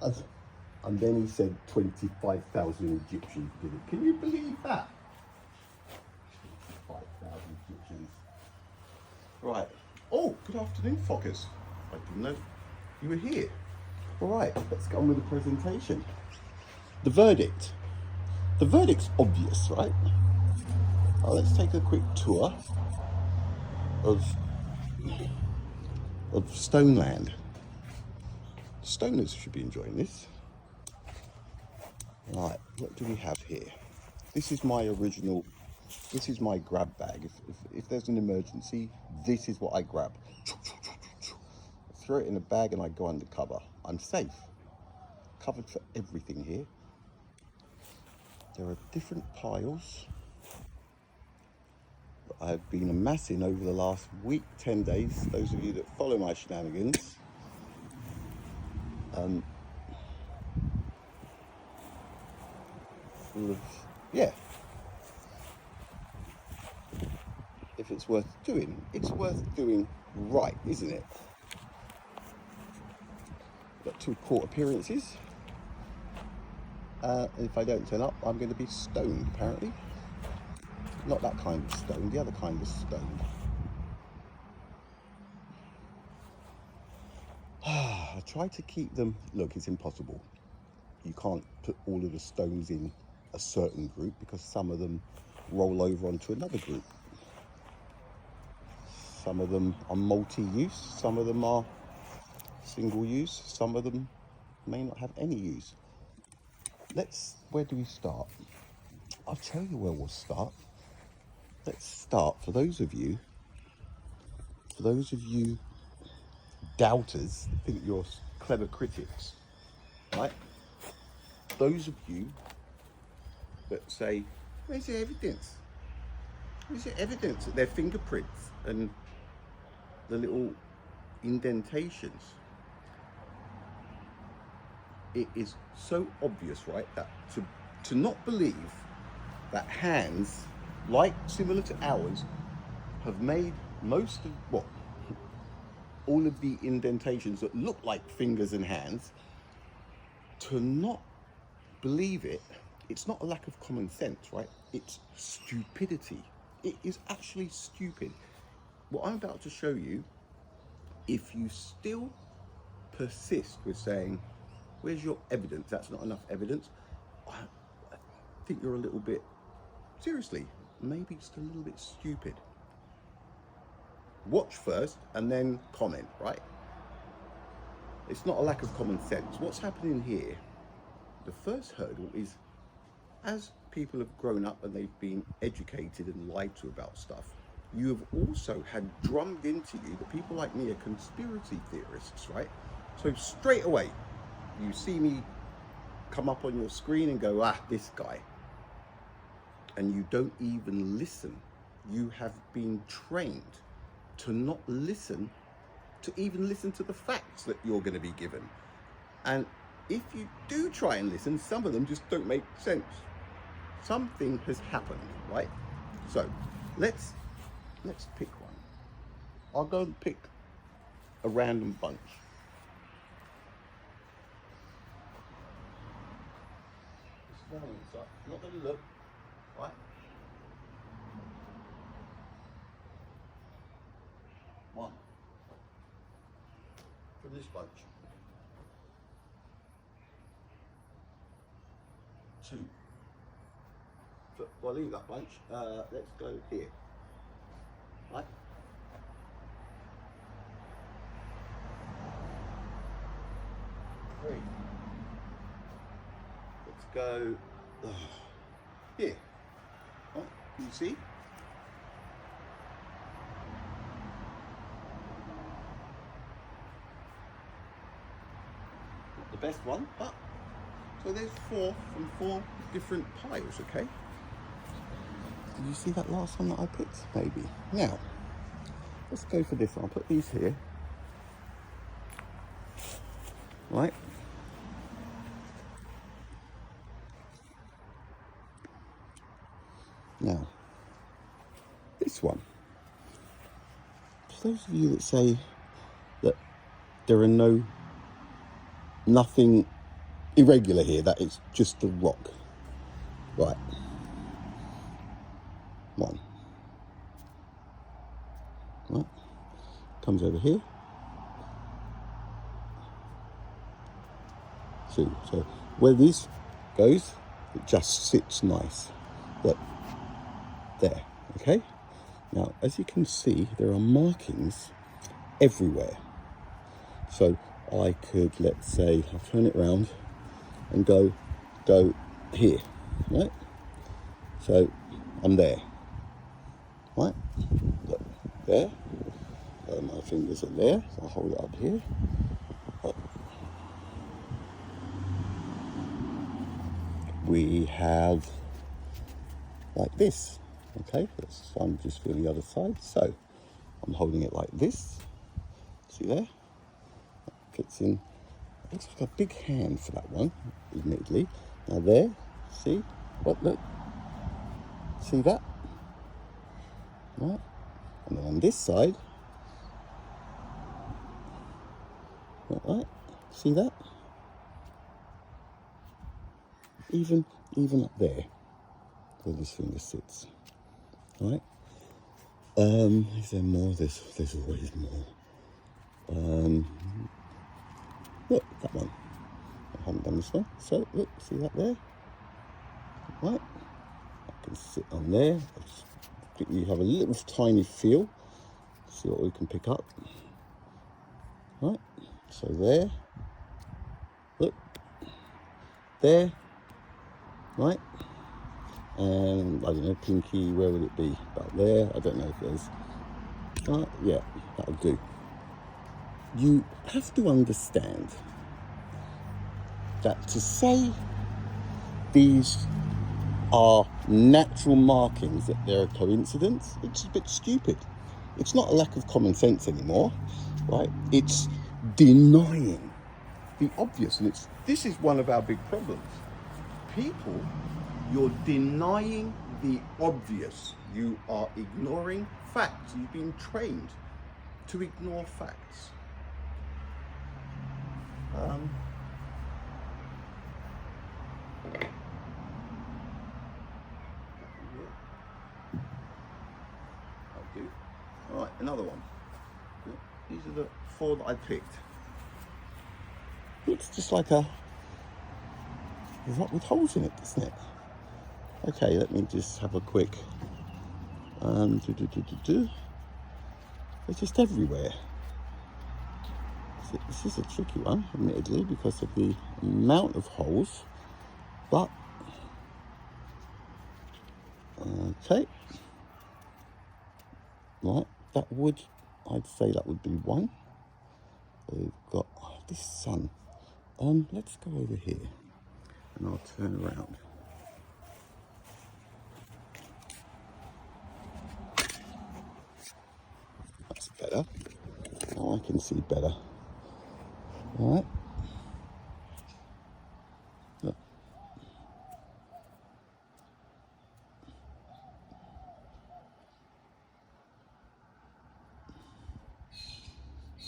And and then he said 25,000 Egyptians did it. Can you believe that? 5,000 Egyptians. Right. Oh, good afternoon, Fockers. I didn't know you were here. All right, let's go on with the presentation. The verdict. The verdict's obvious, right? Now let's take a quick tour of Stoneland. Stoners should be enjoying this. Right, what do we have here? This is my original, this is my grab bag. If there's an emergency, this is what I grab. I throw it in a bag and I go undercover. I'm safe. Covered for everything here. There are different piles that I've been amassing over the last week, 10 days. Those of you that follow my shenanigans. Yeah. If it's worth doing, it's worth doing right, isn't it? Got 2 court appearances. If I don't turn up, I'm going to be stoned, apparently. Not that kind of stoned, the other kind of stoned. I try to keep them, look, it's impossible. You can't put all of the stones in a certain group because some of them roll over onto another group. Some of them are multi-use, some of them are single use, some of them may not have any use. Where do we start? I'll tell you where we'll start. Let's start, for those of you doubters, think you're clever critics, right? Those of you that say, where's the evidence? Where's the evidence that their fingerprints and the little indentations? It is so obvious, right, that to not believe that hands, like similar to ours, have made most of all of the indentations that look like fingers and hands, to not believe it, it's not a lack of common sense, right? It's stupidity. It is actually stupid. What I'm about to show you, if you still persist with saying, where's your evidence? That's not enough evidence. I think you're a little bit, seriously, maybe just a little bit stupid. Watch first and then comment, right? It's not a lack of common sense. What's happening here, the first hurdle is, as people have grown up and they've been educated and lied to about stuff, you have also had drummed into you that people like me are conspiracy theorists, right? So straight away, you see me come up on your screen and go, this guy. And you don't even listen. You have been trained to not listen, to even listen to the facts that you're going to be given. And if you do try and listen, some of them just don't make sense. Something has happened, right? So let's pick one. I'll go and pick a random bunch. Not going to look, right? One. From this bunch. 2. Well, leave that bunch. Let's go here. Right? 3. Let's go here. Right? Can you see? Not the best one, but so there's 4 from 4 different piles, okay? Did you see that last one that I picked? Maybe. Now, let's go for this one. I'll put these here. Right? Now, this one. For those of you that say that there are nothing irregular here. That is just the rock. Right. One. Right. Comes over here. Two. So where this goes, it just sits nice. Look. There. Okay. Now, as you can see, there are markings everywhere. So I could, let's say, I'll turn it around and go here, right? So I'm there, right? Look, there. My fingers are there, so I'll hold it up here. Up. We have like this, okay? So I'm just for the other side. So I'm holding it like this. See there? That fits in. Looks like a big hand for that one, admittedly. Now there, see? What, look? See that? Right? And then on this side, right? See that? Even up there, where this finger sits, right? Is there more? There's always more. Look, that one. I haven't done this one. So look, see that there? Right? I can sit on there. You have a little tiny feel. See what we can pick up. Right? So there. Look. There. Right? And I don't know, pinky, where would it be? About there. I don't know if there's. Yeah, that'll do. You have to understand that to say these are natural markings, that they're a coincidence, it's a bit stupid. It's not a lack of common sense anymore, right? It's denying the obvious, and this is one of our big problems. People, you're denying the obvious. You are ignoring facts. You've been trained to ignore facts. All right, another one. These are the 4 that I picked. It's just like a rock with holes in it, isn't it? Okay, let me just have a quick. They're just everywhere. This is a tricky one, admittedly, because of the amount of holes. But okay, right. I'd say that would be one. We've got this sun. Let's go over here, and I'll turn around. That's better. Now I can see better. All right. Look.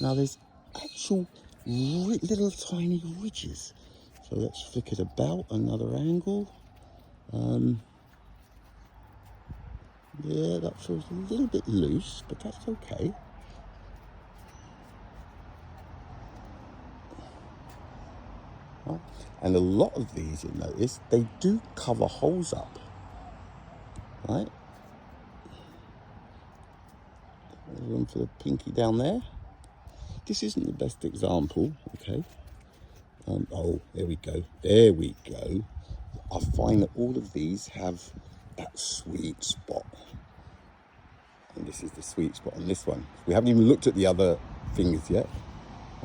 Now there's actual little tiny ridges. So let's flick it about another angle. Yeah, that feels a little bit loose, but that's okay. Right. And a lot of these, you'll notice, they do cover holes up, right? There's room for the pinky down there. This isn't the best example, okay? Oh, there we go. There we go. I find that all of these have that sweet spot. And this is the sweet spot on this one. We haven't even looked at the other fingers yet.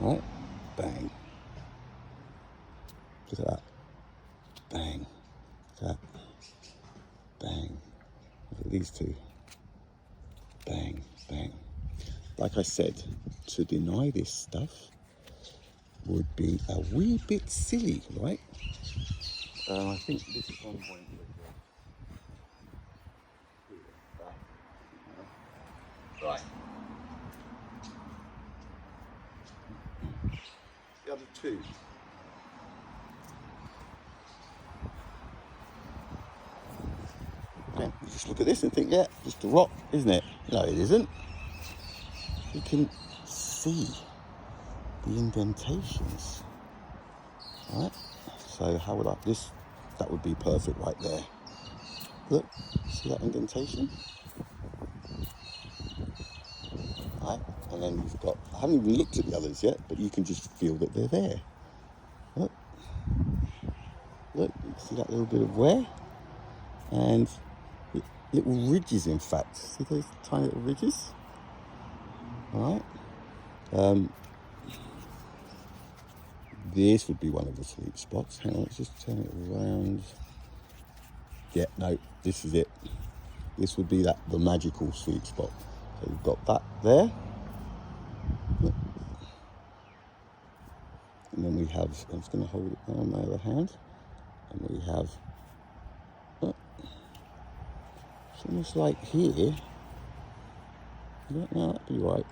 All right? Bang. Look at that. Bang. Look at that. Bang. Look at these two. Bang, bang. Like I said, to deny this stuff would be a wee bit silly, right? I think this is one point. Right. The other two. You just look at this and think, yeah, just a rock, isn't it? No, it isn't. You can see the indentations, right? So how would that would be perfect right there. Look, see that indentation? Right? And then you've got, I haven't even looked at the others yet, but you can just feel that they're there. Look, you see that little bit of wear? And little ridges, in fact. See those tiny little ridges? All right. This would be one of the sweet spots. Hang on, let's just turn it around. Yeah, no, this is it. This would be the magical sweet spot. So we've got that there. Look. And then we have, I'm just going to hold it there on my other hand. And we have, look, it's almost like here. Yeah, no, that'd be right.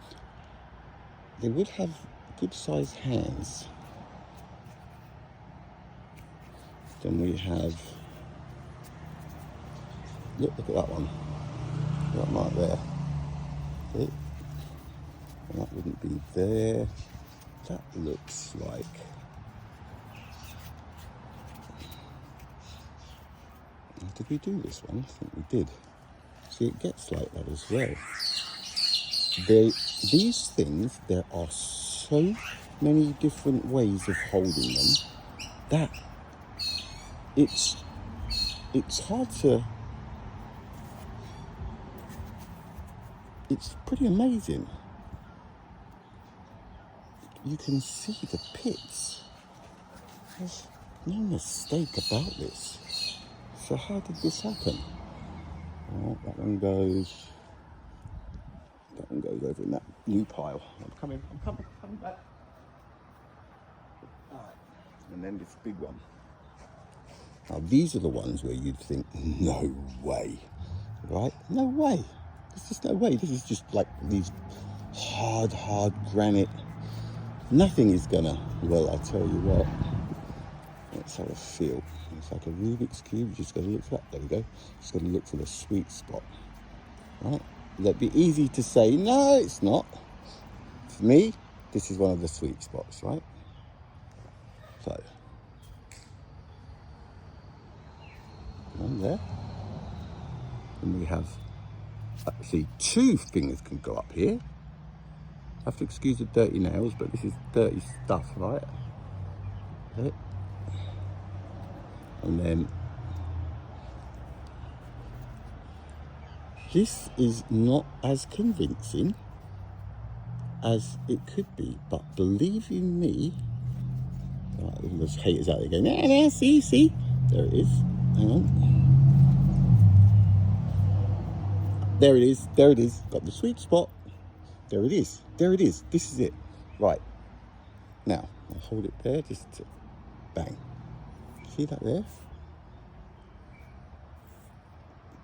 They would have good sized hands. Then we have, look at that one. That mark there. See? And that wouldn't be there. That looks like, did we do this one? I think we did. See, it gets like that as well. These things, there are so many different ways of holding them that it's hard to, it's pretty amazing. You can see the pits. There's no mistake about this. So how did this happen? Oh, that one goes over in that new pile. I'm coming back. All right. And then this big one. Now these are the ones where you'd think, no way, right? No way. There's just no way. This is just like these hard granite. Nothing is gonna, well, I tell you what, let's have a feel. It's like a Rubik's Cube, you just gotta look for that, there we go. Just gotta look for the sweet spot, right? That'd be easy to say, no, it's not. For me, this is one of the sweet spots, right? So, one there. And we have, actually, 2 fingers can go up here. I have to excuse the dirty nails, but this is dirty stuff, right? Okay. And then this is not as convincing as it could be, but believe you me, right, there's haters out there going, nah, see, there it is. Hang on. There it is, got the sweet spot. There it is, this is it. Right, now, I'll hold it there, just to bang. See that there?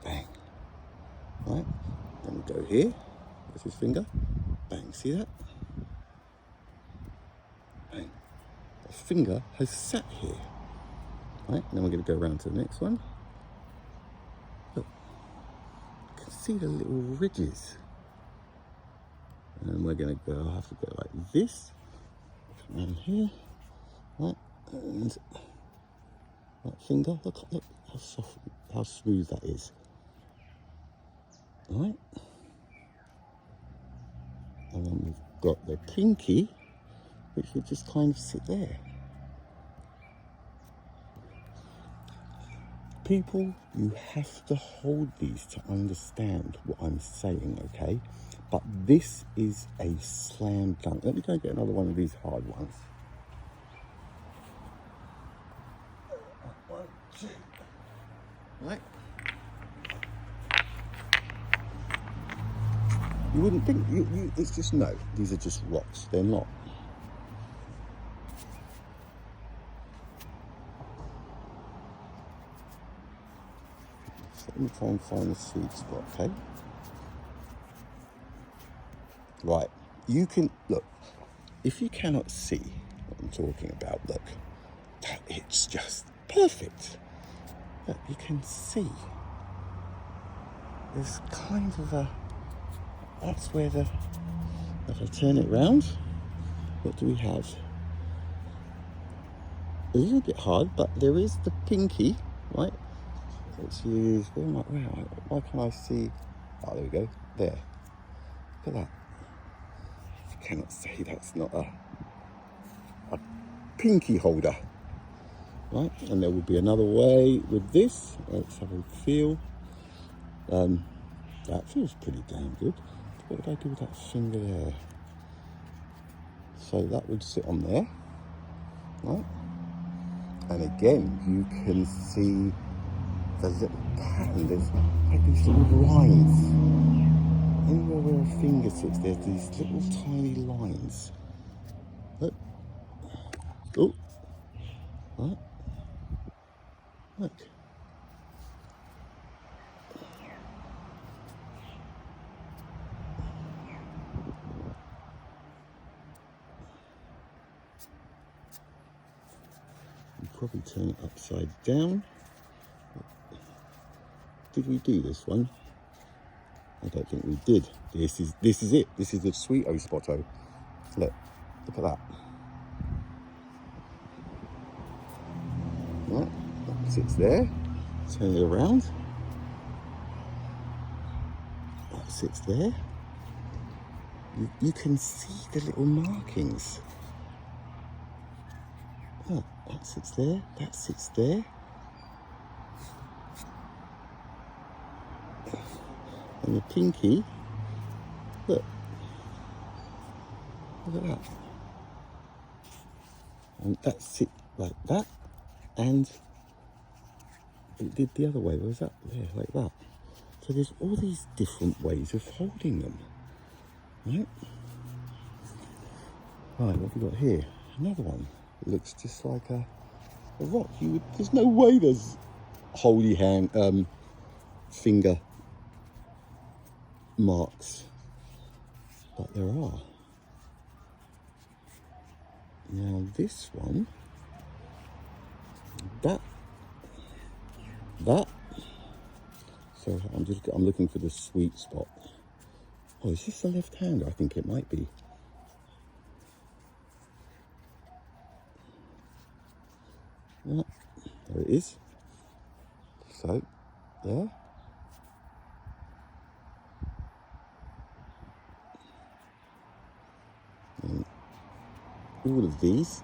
Bang. Right, then we go here, with his finger, bang, see that? Bang. The finger has sat here. Right, then we're going to go around to the next one. Look, you can see the little ridges. And then we're going to go, I have to go like this, around here, right, and that finger, look how soft, how smooth that is, right, and then we've got the pinky, which would just kind of sit there. People, you have to hold these to understand what I'm saying, okay? But this is a slam dunk. Let me go and get another one of these hard ones. 1, 2. Right. You wouldn't think, it's just, no, these are just rocks. They're not. So let me try and find the sweet spot, okay? Right, you can, look, if you cannot see what I'm talking about, look, it's just perfect. Look, you can see there's kind of a, that's where the, if I turn it round, what do we have? A little bit hard, but there is the pinky, right? Which is, why can't I see? Oh, there we go, there. Look at that. You cannot say that's not a pinky holder, right? And there will be another way with this. Let's have a feel. That feels pretty damn good. What would I do with that finger there? So that would sit on there, right? And again, you can see the little pattern. There's like these little lines. Anywhere where a finger sits, there's these little tiny lines. Look. Oh. Right. Look. Probably turn it upside down. Did we do this one? I don't think we did. This is it. This is the Sweet O Spotto. Look at that. Right, that sits there. Turn it around. That sits there. You can see the little markings. Look, that sits there, that sits there. And the pinky, look at that. And that sits like that, and it did the other way, where was that? There, like that. So there's all these different ways of holding them, right? Right, what have we got here? Another one. It looks just like a rock. There's no way there's holy hand, finger marks, but there are. Now this one, that. So I'm looking for the sweet spot. Oh, is this the left hand? I think it might be. Yeah, there it is. So, there. And all of these,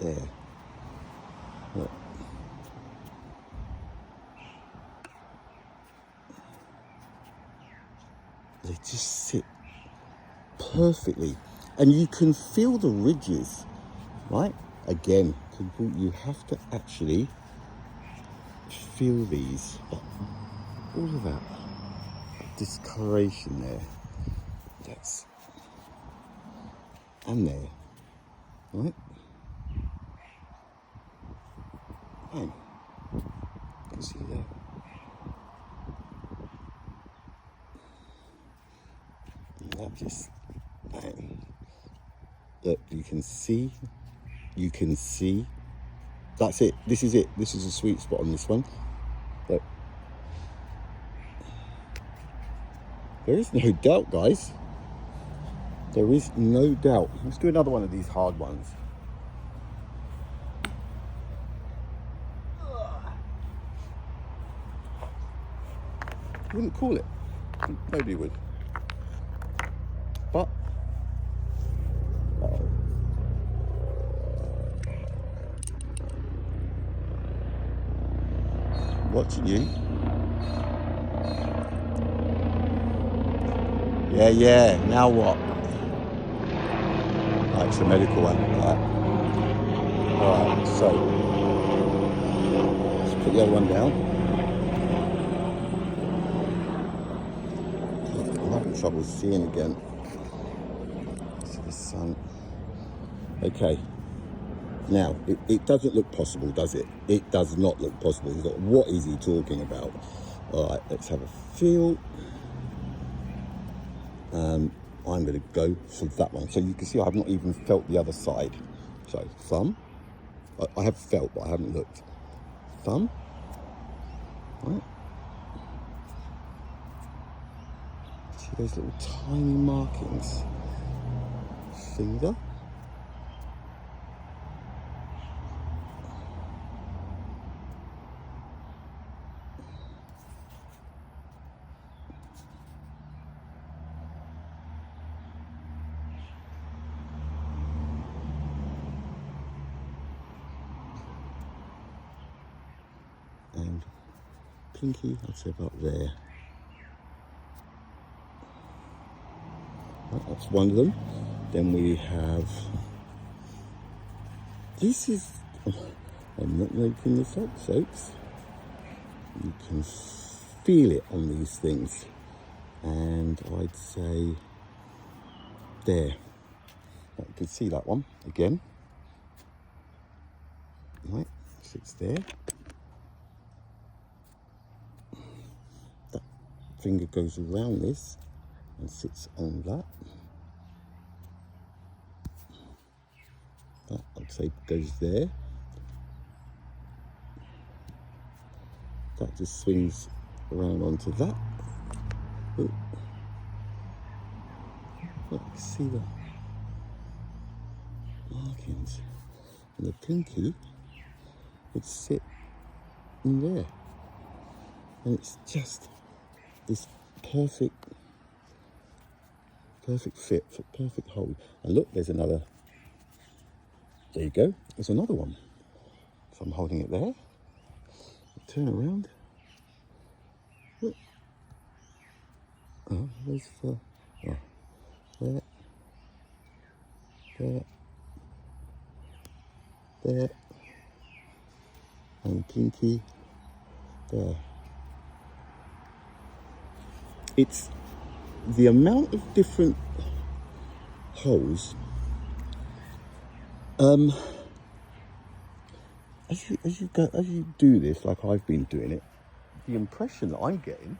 there. Look. They just sit perfectly. And you can feel the ridges, right? Again, you have to actually feel these, but all of that discoloration there, that's, and there, right? Bang. You can see that. And that just, bang. Look, you can see. That's it. This is it. This is a sweet spot on this one. Look. There is no doubt, guys. There is no doubt. Let's do another one of these hard ones. Wouldn't call it. Nobody would. But watching you. Yeah. Now what? Right, it's a medical one. Alright, so let's put the other one down. I'm having trouble seeing again. See the sun. Okay. Now, it doesn't look possible, does it? It does not look possible. He's like, what is he talking about? All right, let's have a feel. I'm going to go for that one. So you can see I've not even felt the other side. So thumb. I have felt, but I haven't looked. Thumb. Right. See those little tiny markings? Finger. And pinky, I'd say about there. Right, that's one of them. Then we have, this is, I'm not making this up, folks. You can feel it on these things. And I'd say there. You can see that one again. Right, sits there. That finger goes around this and sits on that. That, I'd say, goes there. That just swings around onto that. Ooh. Look, you see the markings. And the pinky would sit in there. And it's just this perfect fit, perfect hold. And look, there's another. There you go. There's another one. So I'm holding it there. Turn around. Look. Oh, there's the. Oh, there. There. There. And pinky. There. It's the amount of different holes. As you do this, like I've been doing it, the impression that I'm getting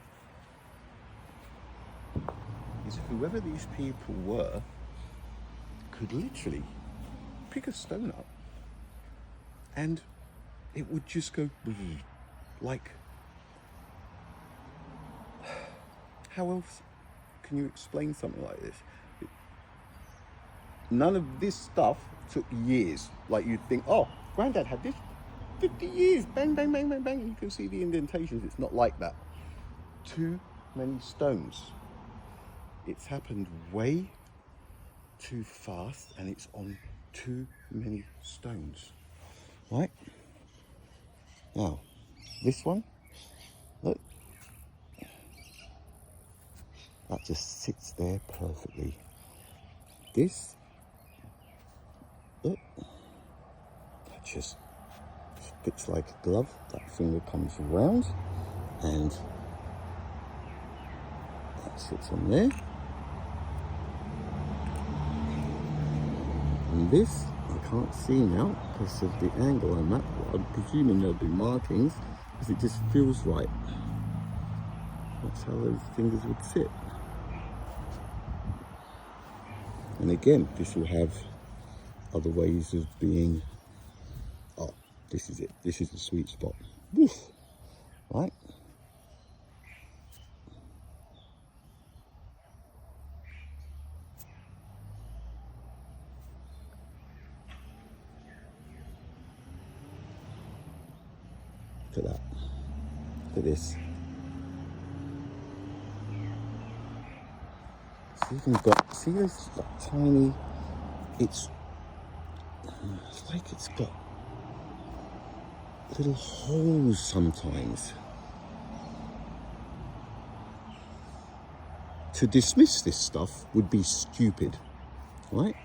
is whoever these people were could literally pick a stone up and it would just go like, how else can you explain something like this? None of this stuff took years. Like you'd think, oh, Granddad had this 50 years, bang, bang, bang, bang, bang. You can see the indentations. It's not like that. Too many stones. It's happened way too fast and it's on too many stones. Right? Now, this one, look. That just sits there perfectly. This, look, that just fits like a glove. That finger comes around and that sits on there. And this, I can't see now because of the angle I'm at. I'm presuming there'll be markings because it just feels right. That's how those fingers would sit. And again, this will have other ways of being, oh, this is it. This is the sweet spot. Woof. Right? Look at that. Look at this. It's even got, see this tiny, it's like it's got little holes sometimes. To dismiss this stuff would be stupid, right?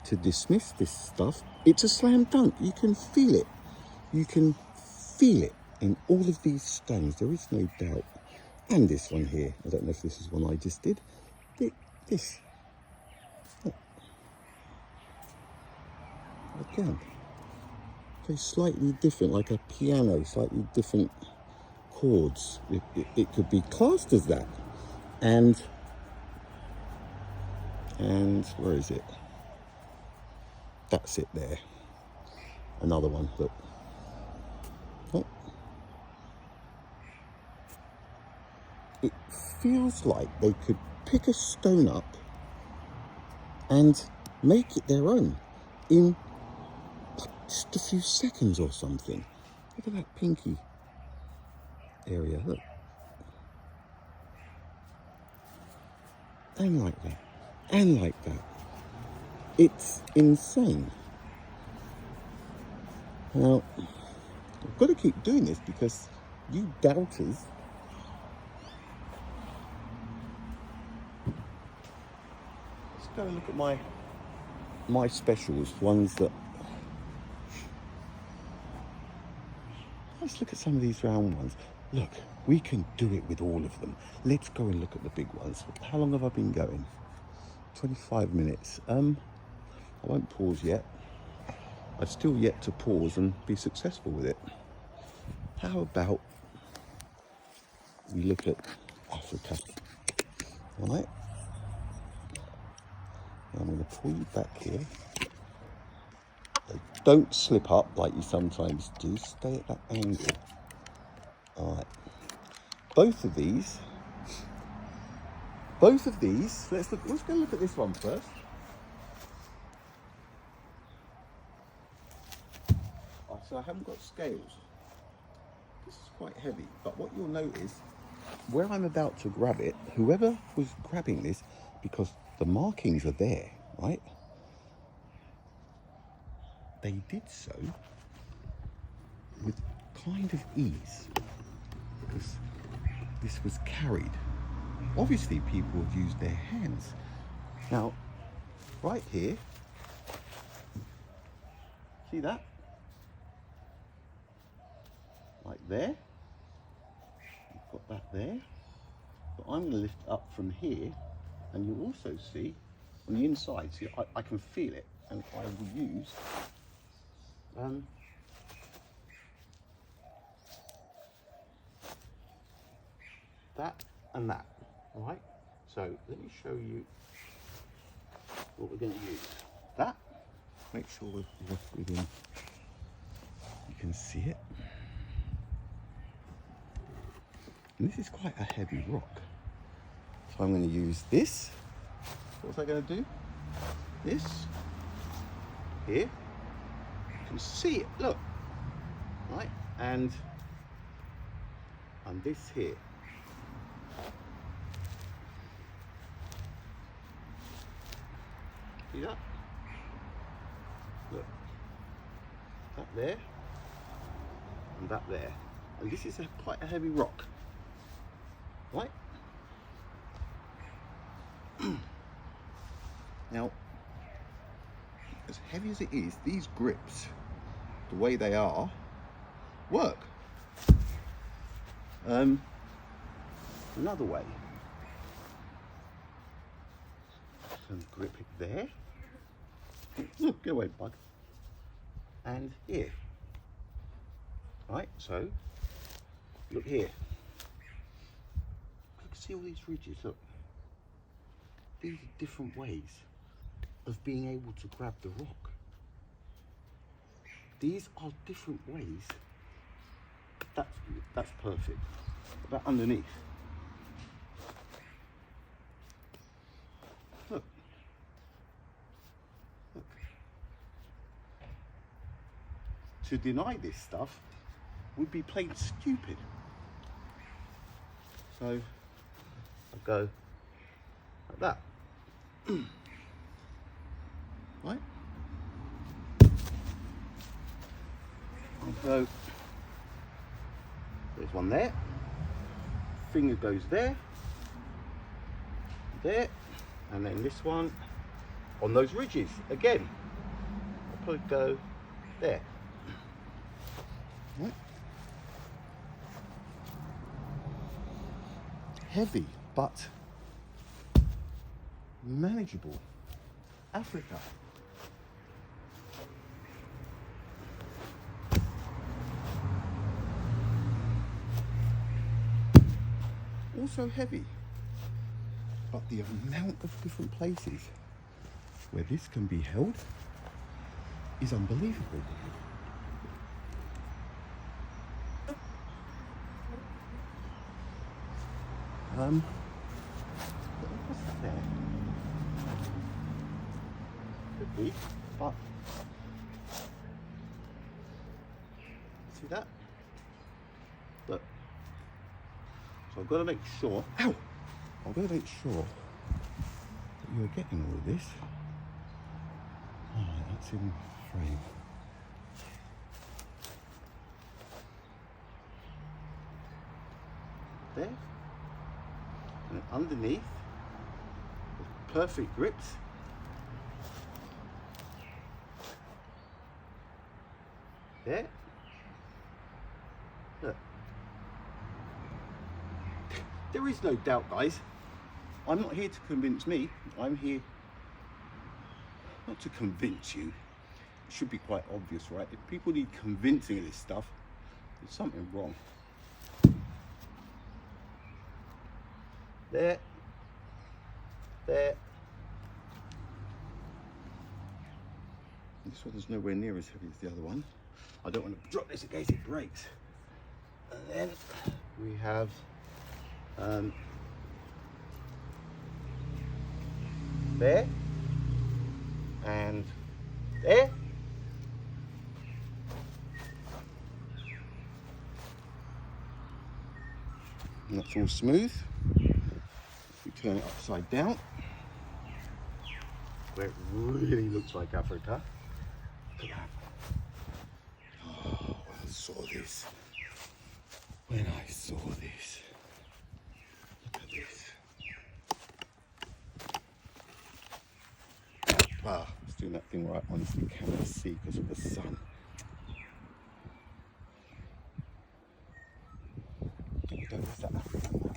To dismiss this stuff, it's a slam dunk. You can feel it. You can feel it in all of these stones. There is no doubt. And this one here. I don't know if this is one I just did. This. Look. Again. Okay, slightly different, like a piano, slightly different chords. It could be classed as that. And where is it? That's it there. Another one, look. Oh. It feels like they could pick a stone up and make it their own in just a few seconds or something. Look at that pinky area, look. And like that, and like that. It's insane. Now, I've got to keep doing this because you doubters let's go and look at my specials, ones that let's look at some of these round ones. Look, we can do it with all of them. Let's go and look at the big ones. How long have I been going? 25 minutes. I won't pause yet. I've still yet to pause and be successful with it. How about we look at Africa? All right. I'm going to pull you back here. Don't slip up like you sometimes do. Stay at that angle. All right. Both of these. Let's go and look at this one first. Oh, so I haven't got scales. This is quite heavy, but what you'll notice, where I'm about to grab it, whoever was grabbing this, because the markings are there, right? They did so with kind of ease, because this was carried. Obviously, people have used their hands. Now, right here, see that? Like there. You've got that there. But I'm going to lift it up from here, and you'll also see on the inside, see, I can feel it, and I will use that and that. All right, so let me show you what we're going to use. That, make sure we're left within, you can see it. And this is quite a heavy rock. So I'm going to use this. What's I going to do? This, here, you can see it, look, right, and this here. See that? Look, that there, and that there. And this is quite a heavy rock, right? Now, as heavy as it is, these grips, the way they are, work. Another way. And grip it there. Look, get away, bug. And here. Right, so look here. You can see all these ridges, look. These are different ways of being able to grab the rock. These are different ways. That's perfect. But underneath. Look. Look. To deny this stuff would be plain stupid. So I'll go like that. Right? I'll go, there's one there, finger goes there, there, and then this one on those ridges again. I'll probably go there. Right. Heavy, but manageable. Africa. Also heavy, but the amount of different places where this can be held is unbelievable. be, but see that? Look. So I've got to make sure. Ow! I've got to make sure that you're getting all of this. Alright, that's in frame. There. And then underneath, with perfect grips. There. Look. There is no doubt, guys. I'm not here to convince me. I'm here not to convince you. It should be quite obvious, right? If people need convincing of this stuff, there's something wrong. There. There. This one is nowhere near as heavy as the other one. I don't want to drop this in case it breaks. And then we have there and there. And that's all smooth. We turn it upside down, where it really looks like Africa. Look at that. Oh, when I saw this. When I saw this. Look at this. Ah, it's doing that thing where I honestly cannot see because of the sun. There we go, there's that African one.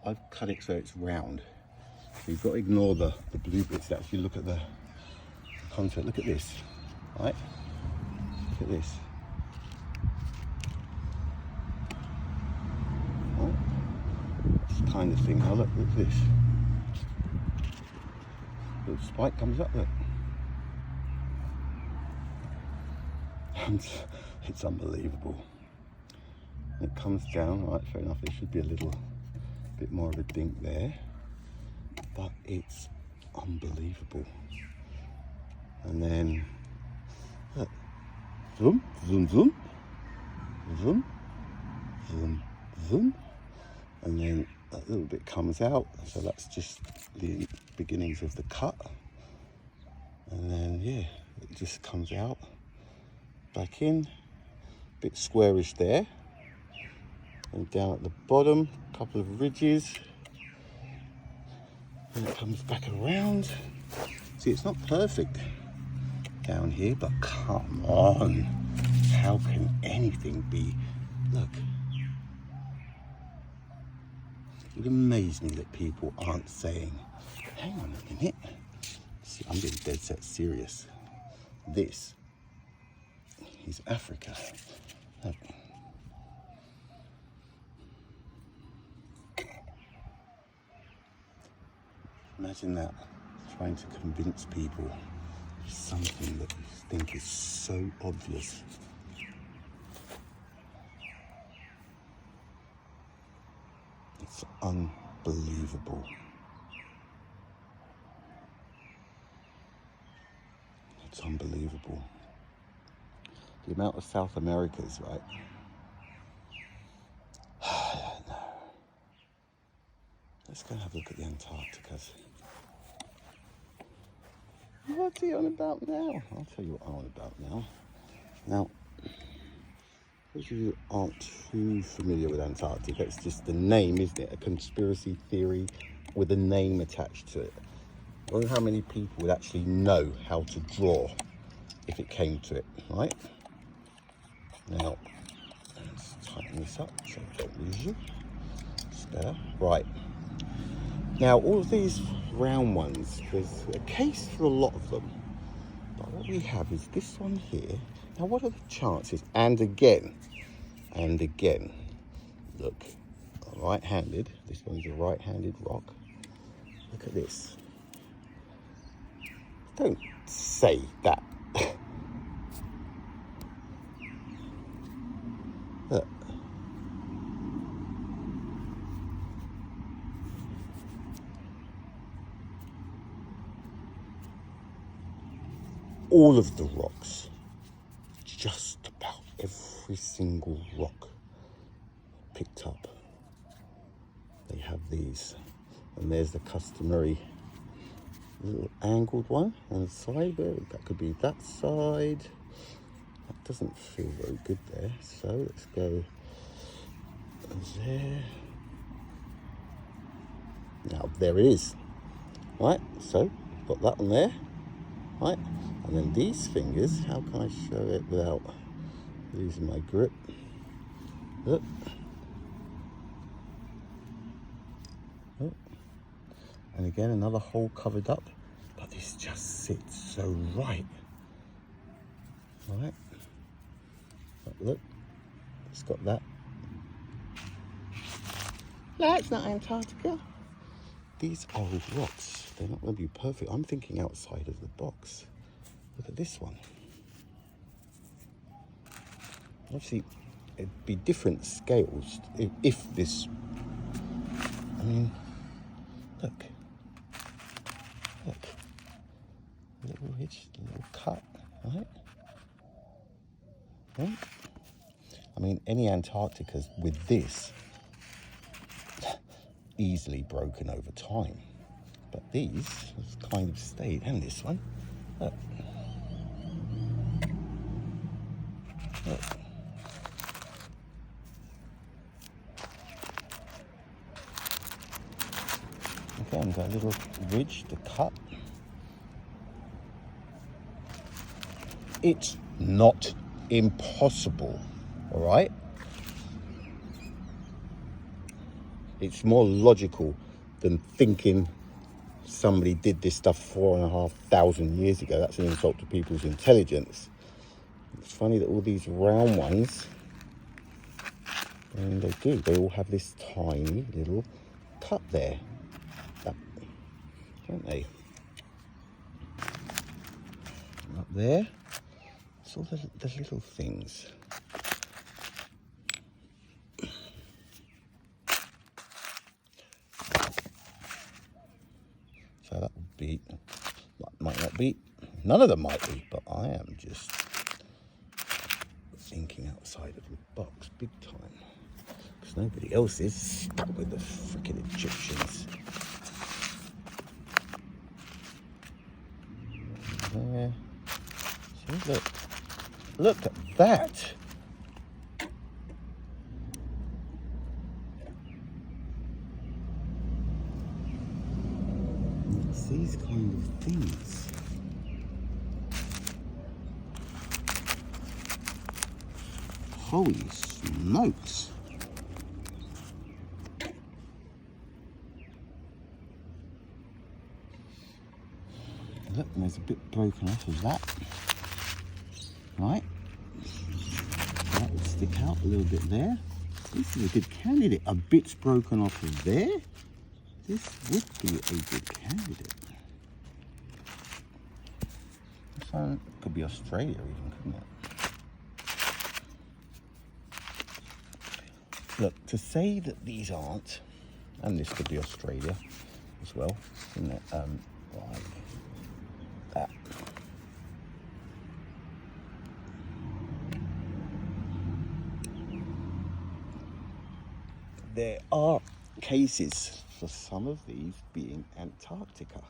I've cut it so it's round. So you've got to ignore the blue bits. Actually look at the contour. Look at this, right? Look at this. Oh, this kind of thing. Now look at this. Little spike comes up, look. And it's unbelievable. It comes down, right, fair enough, there should be a little bit more of a dink there, but it's unbelievable. And then, look, zoom, zoom, zoom, zoom, zoom, zoom, and then a little bit comes out, so that's just the beginnings of the cut. And then, yeah, it just comes out, back in, a bit squarish there. And down at the bottom, a couple of ridges. And it comes back around. See, it's not perfect down here, but come on. How can anything be? Look. It would amaze me that people aren't saying, hang on a minute. See, I'm getting dead set serious. This is Africa. Look. Imagine that, trying to convince people of something that you think is so obvious. It's unbelievable. It's unbelievable. The amount of South Americas, right? I don't know. Let's go and have a look at the Antarcticas. What's he on about now? I'll tell you what I'm on about now. Now, those of you who aren't too familiar with Antarctica, it's just the name, isn't it? A conspiracy theory with a name attached to it. I wonder how many people would actually know how to draw if it came to it, right? Now, let's tighten this up so I don't lose you. It's better. Right. Now, all of these round ones, there's a case for a lot of them. But what we have is this one here. Now, what are the chances? And again, look, I'll right-handed. This one's a right-handed rock. Look at this. Don't say that. Look. All of the rocks, just about every single rock picked up. They have these. And there's the customary little angled one on the side, but that could be that side. That doesn't feel very good there, so let's go there. Now there it is. Right, so got that one there. Right, and then these fingers, how can I show it without losing my grip? Look. Look. And again, another hole covered up, but this just sits so right. Right, look, it's got that. That's not Antarctica. These are rocks. They're not going to be perfect. I'm thinking outside of the box. Look at this one. Obviously, it'd be different scales if this. I mean, look. Look. A little ridge, a little cut, right? Right? I mean, any Antarcticas with this easily broken over time, but these have kind of stayed. And this one, look. Look. Again, got a little ridge to cut. It's not impossible, all right? It's more logical than thinking somebody did this stuff 4,500 years ago. That's an insult to people's intelligence. It's funny that all these round ones, and they do, they all have this tiny little cut there, don't they? And up there, it's all the little things. So that would be, might not be, none of them might be, but I am just thinking outside of the box big time. Because nobody else is stuck with the freaking Egyptians. There. So look at that. It's these kind of things. Holy smokes. Look, there's a bit broken off of that. Right. That will stick out a little bit there. This is a good candidate. A bit's broken off of there. This would be a good candidate. This one could be Australia even, couldn't it? Look, to say that these aren't, and this could be Australia as well, isn't it? Like that. There are cases for some of these being Antarctica.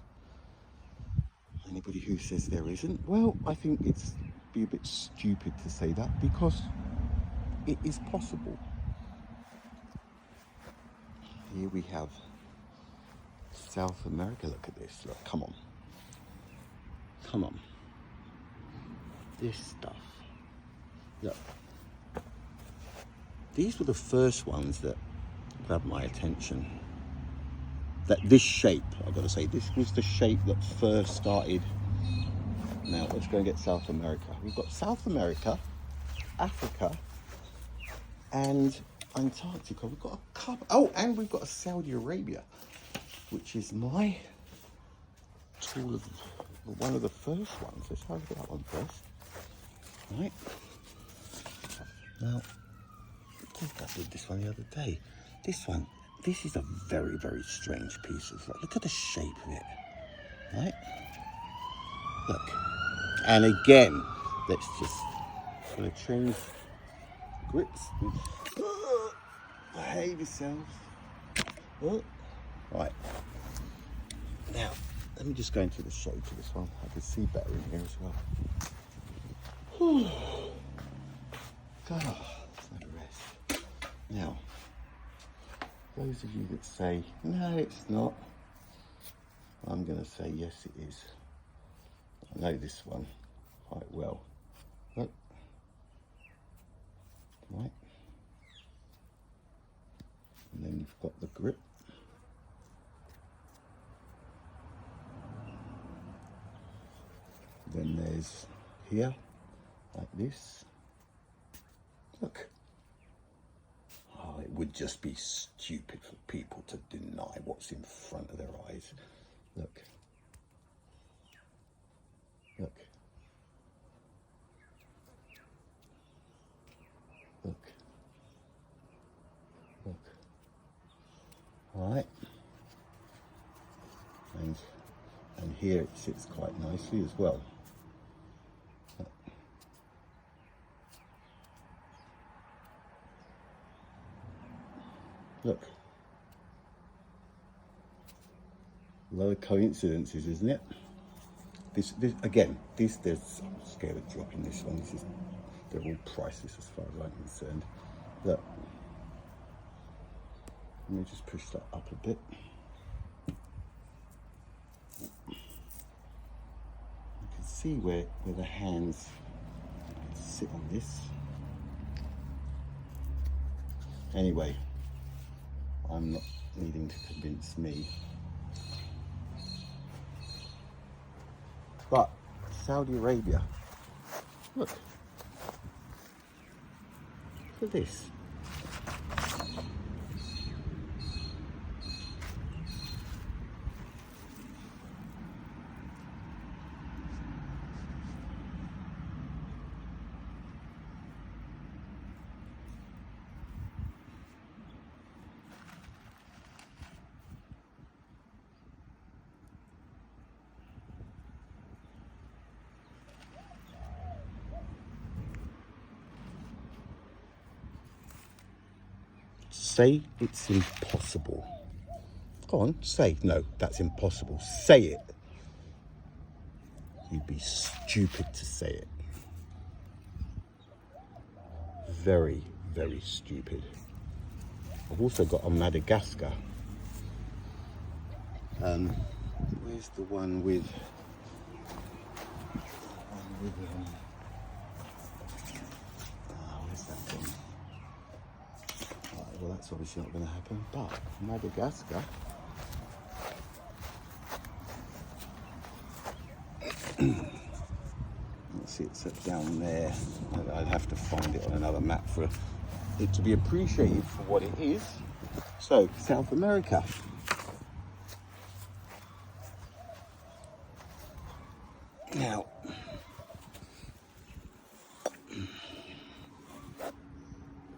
Anybody who says there isn't, well, I think it's be a bit stupid to say that, because it is possible. Here we have South America. Look at this. Look, come on. Come on. This stuff. Look. These were the first ones that grabbed my attention. That this shape, I've got to say, this was the shape that first started. Now, let's go and get South America. We've got South America, Africa, and Antarctica. We've got a couple. Oh, and we've got a Saudi Arabia, which is my tool of one of the first ones. Let's have a look at that one first. Right. Now, I think I did this one the other day. This one, this is a very, very strange piece of, look at the shape of it. Right? Look. And again, let's just gonna change grips. Behave yourselves. Oh. Right. Now, let me just go into the shade for this one. I can see better in here as well. Whew. God, let's have a rest. Now, those of you that say, no, it's not, I'm going to say, yes, it is. I know this one quite well. Look. Right. And then you've got the grip. Then there's here, like this. Look. Oh, it would just be stupid for people to deny what's in front of their eyes. Look. Look. Look. Look. All right. And here it sits quite nicely as well. Look. A lot of coincidences, isn't it? This again, there's, I'm scared of dropping this one. They're all priceless as far as I'm concerned. Look. Let me just push that up a bit. You can see where the hands sit on this. Anyway, I'm not needing to convince me. But Saudi Arabia, look at this. Say it's impossible. Go on, say, no, that's impossible. Say it. You'd be stupid to say it. Very, very stupid. I've also got a Madagascar. Where's the one with... where's that thing? Well, that's obviously not going to happen, but Madagascar. Let's see, it's set down there. I'd have to find it on another map for it to be appreciated for what it is. So, South America. Now,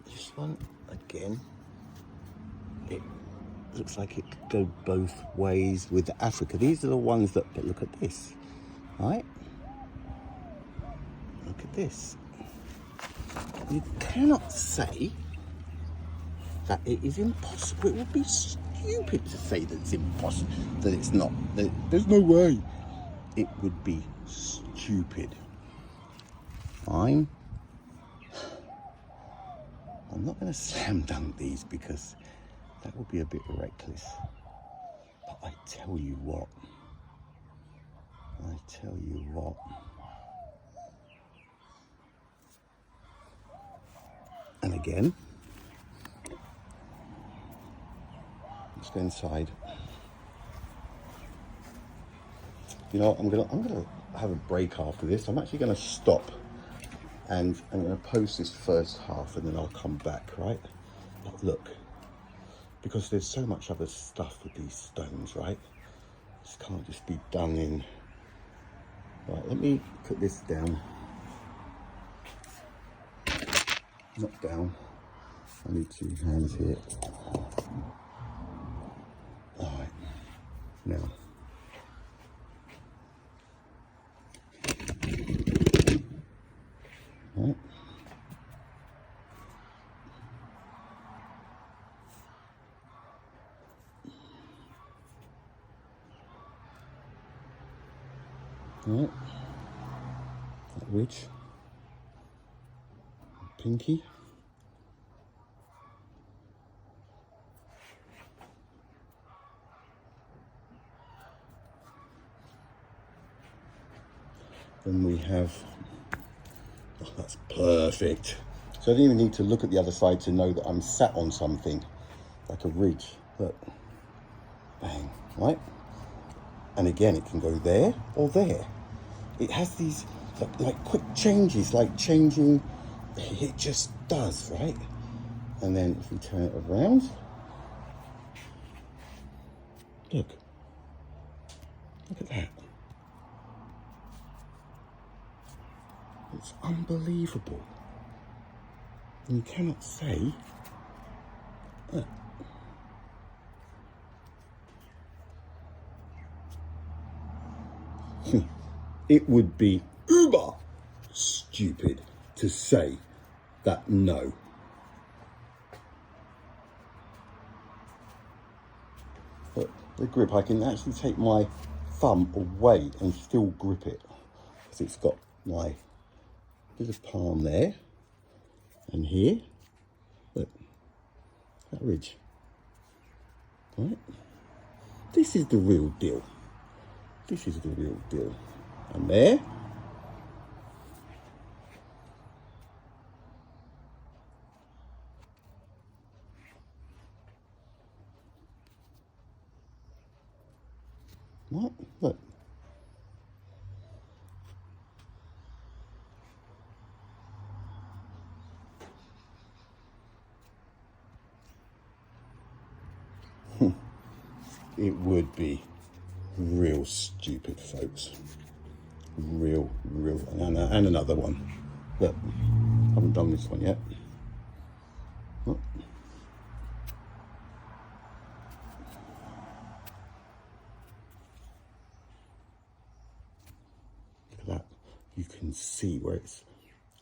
this one, again, it looks like it could go both ways with Africa. These are the ones that, but look at this, right? Look at this. You cannot say that it is impossible. It would be stupid to say that it's impossible, that it's not, that there's no way. It would be stupid. I'm not going to slam dunk these because that would be a bit reckless. But I tell you what. And again, let's go inside. You know, I'm gonna have a break after this. I'm actually gonna stop and I'm gonna post this first half and then I'll come back, right? But look, because there's so much other stuff with these stones, right? This can't just be done in. Right, let me put this down. Not down. I need 2 hands here. All right, now. Right. Right. That ridge. Pinky. Then we have, oh, that's perfect. So I didn't even need to look at the other side to know that I'm sat on something, like a ridge. Look, bang, right? And again, it can go there or there. It has these like quick changes, like changing, it just does, right? And then if we turn it around, look at that. It's unbelievable. And you cannot say, it would be uber stupid to say that no. But the grip, I can actually take my thumb away and still grip it. Because it's got my little palm there. And here, look, that ridge. Right? This is the real deal. This is the real deal. And there. What? Look. It would be real stupid, folks. Real. And another one. Look, haven't done this one yet. Look. Look at that. You can see where it's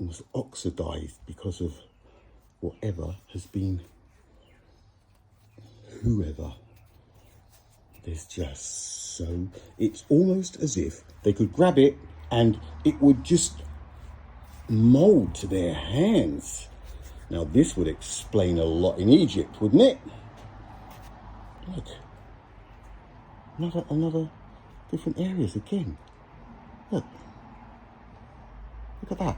almost oxidized because of whatever has been, whoever. There's just so, it's almost as if they could grab it and it would just mold to their hands. Now this would explain a lot in Egypt, wouldn't it? Look, another different areas again. Look at that.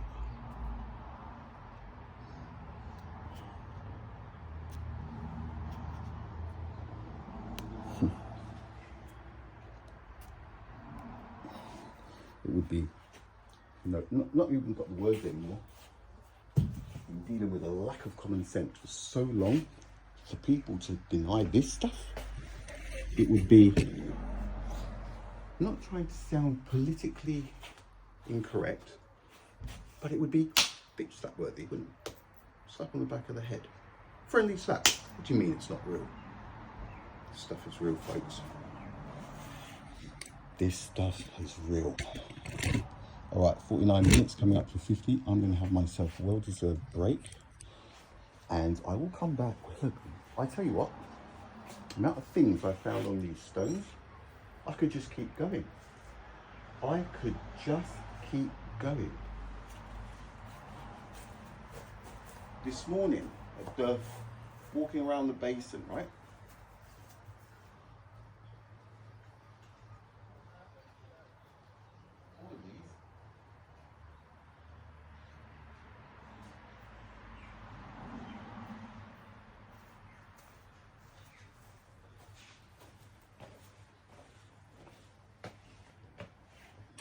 It would be, not even got the words anymore. I'm dealing with a lack of common sense for so long. For people to deny this stuff, it would be, not trying to sound politically incorrect, but it would be bitch slap worthy, wouldn't it? Slap on the back of the head. Friendly slap. What do you mean it's not real? This stuff is real, folks. This stuff is real. All right, 49 minutes, coming up to 50. I'm going to have myself a well-deserved break. And I will come back with, look, I tell you what, the amount of things I found on these stones, I could just keep going. I could just keep going. This morning, walking around the basin, right?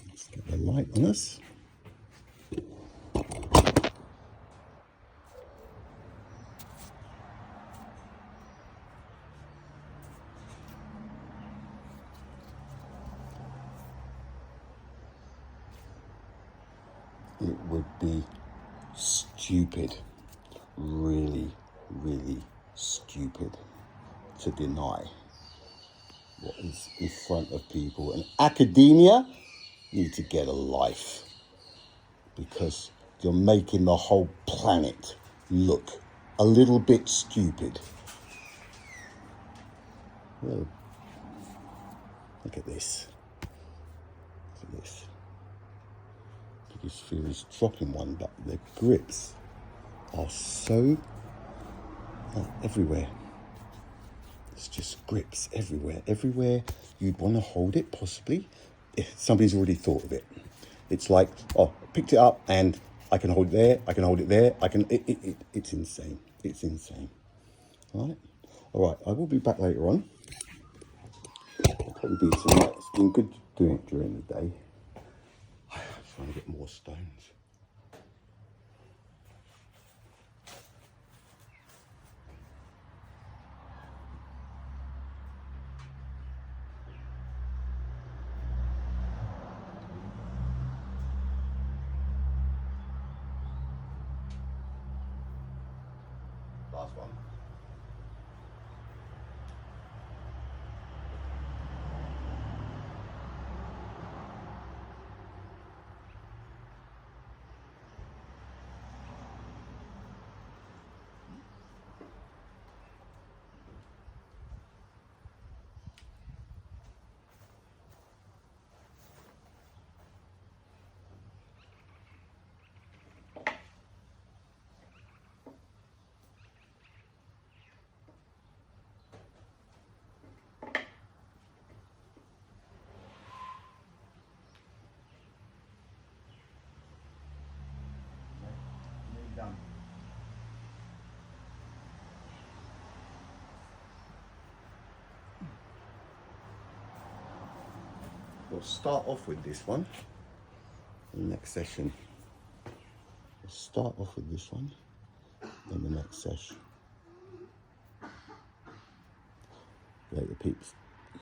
Let's get the light on us. it would be stupid, really, really stupid to deny what is in front of people. And academia need to get a life, because you're making the whole planet look a little bit stupid. Whoa. Look at this. Look at this. This feel is dropping one, but the grips are so everywhere. It's just grips everywhere. Everywhere you'd want to hold it, possibly. If somebody's already thought of it. It's like, oh, I picked it up and I can hold it there, I can hold it there, it's insane. It's insane. All right, I will be back later on. I'll probably be tonight. It's been good doing it during the day. I'm trying to get more stones. Last one. Done. We'll start off with this one in the next session. We'll start off with this one in the next session. Later, peeps.